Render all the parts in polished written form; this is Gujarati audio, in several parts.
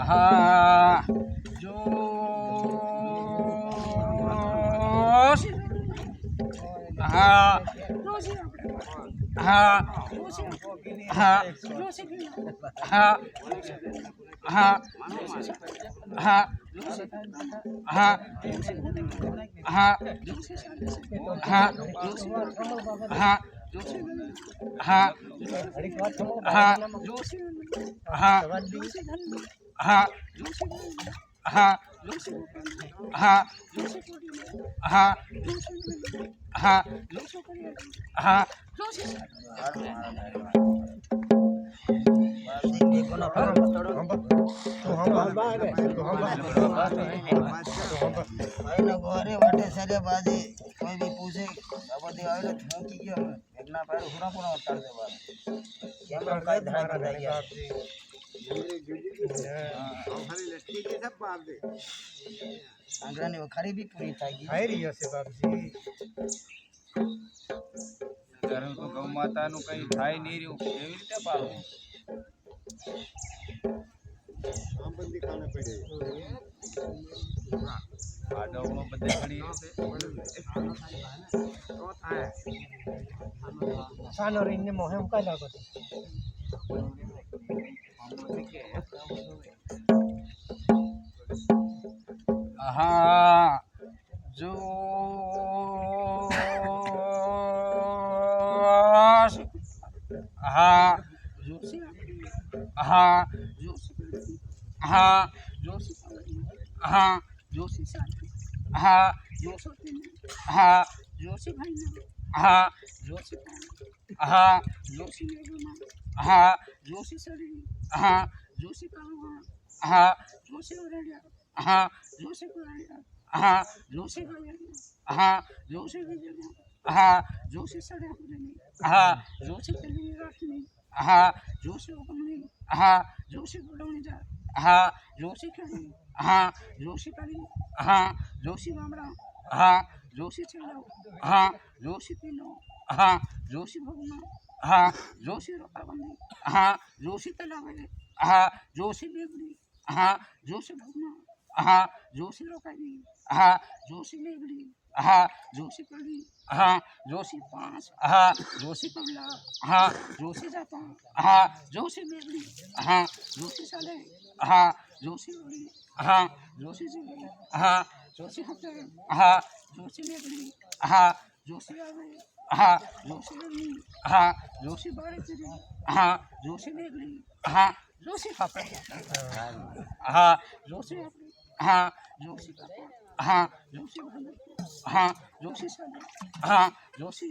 હા જોશ હા હા હા હા હા હા હા હા હા હા હા હા હા હા હા હા હા હા હા घरे वाटे सरे बाजी कोई भी पूछे बाबा देव आवे तो हूं की गयो एकना पैर हुरा पुरा उतार दे बात केम रो काय धरा कर दिया खाली लटकी के सब मार दे आंगरानी वो खरी भी पूरी थागी खाई रही हसे बापजी ઘરે તો ગૌ માતાનું કઈ થાય નહીં રહ્યું કેવી રીતે પાળવું આમ બંદી ખાને પડે આ ડગલો બધે પડી છે તો થાય સાનો રીને મોહે ઉકા લાગો હા જો હા હા હા હા હા હા હા હા હા હા હા હા હા હા હા હા હા હા હા જોશી કરી હા જોશી કરી હા જોશી બામણા હા જોશી છેડો હા જોશી પીનો હા જોશી ભગના હા જોશી રોકાબંધી હા જોશી તલાવે હા જોશી બેગડી હા જોશી ભગના હા જોશી રોકાવી હા જોશી બેગડી હા જોશી કડી હા જોશી પાંચ હા જોશી કમલા હા જોશી जाता હા જોશી બેગડી હા જોશી સાલે હા જોશી ઓડી હા જોશી જીગડી હા જોશી હતે હા જોશી બેગડી હા જોશી આવે હા જોશી બેગડી હા જોશી બારે ચરી હા જોશી બેગડી હા જોશી હતે હા જોશી આપડી હા જોશી હા જોશી હા जोशी साले हाँ जोशी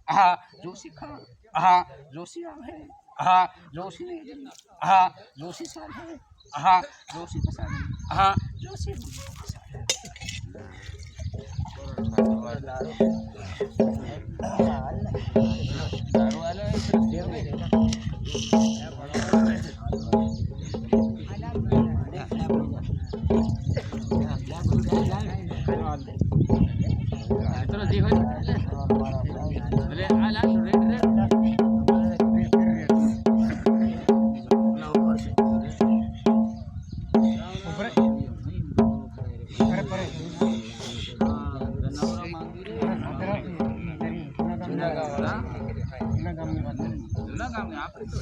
हाँ जोशी खा हाँ जोशी आहे हाँ जोशी नहीं हाँ जोशी साल है हाँ जोशी पसार हाँ जोशी दारू वाला चलो जी हो अरे आला रेड रेड જૂના ગામ ને આપણે તો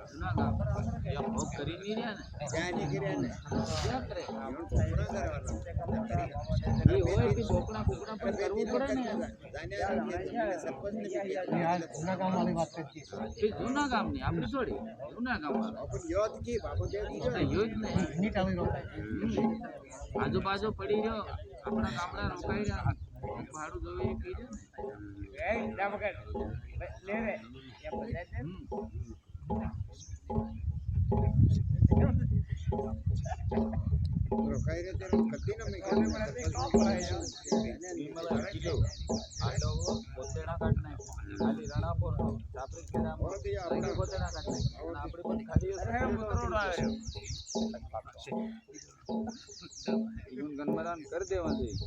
જૂના ગામ ત્યાં ભોગ કરી નહીં રહ્યા ને ત્યાં નહીં કર્યા ને ક્યાં કરે એ હોય કે બોકડા બોકડા પણ કરવું પડે ને જૂના ગામ વાળી વાત કરતી એ જૂના ગામ ની આપણે થોડી જૂના ગામ યોદ કી બાબો દે યોજ નહીં આજુબાજુ પડી રહ્યો આપણા ગામડા રોકાઈ રહ્યા ભાડું જોઈ કહી દે રોકાઈ રહે ત્યારે કદી ના મેં આડો પોતેડા કાઢ નાખ ખાલી રણાપોર ચાપરી કેરામાં પોતેડા કાઢ નાખ આપણે પણ ખાલી ગનમરાન કરી દેવા જોઈએ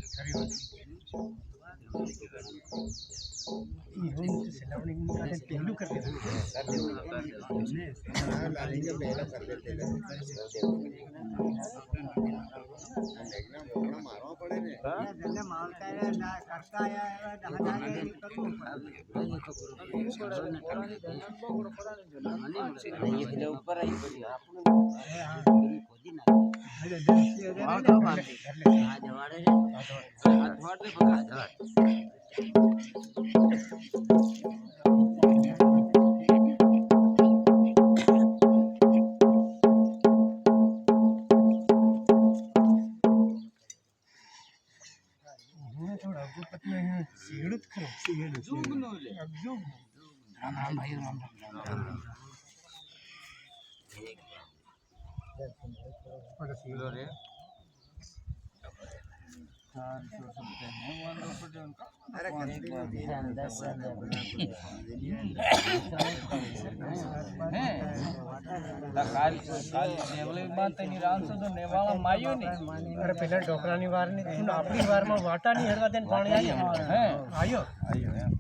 રામ રામ ભાઈ રામ રામ અરે પેલા ઢોકરાની વાર ની આપણી વારમાં વાટા ની હરવા દે પાણી આવ્યો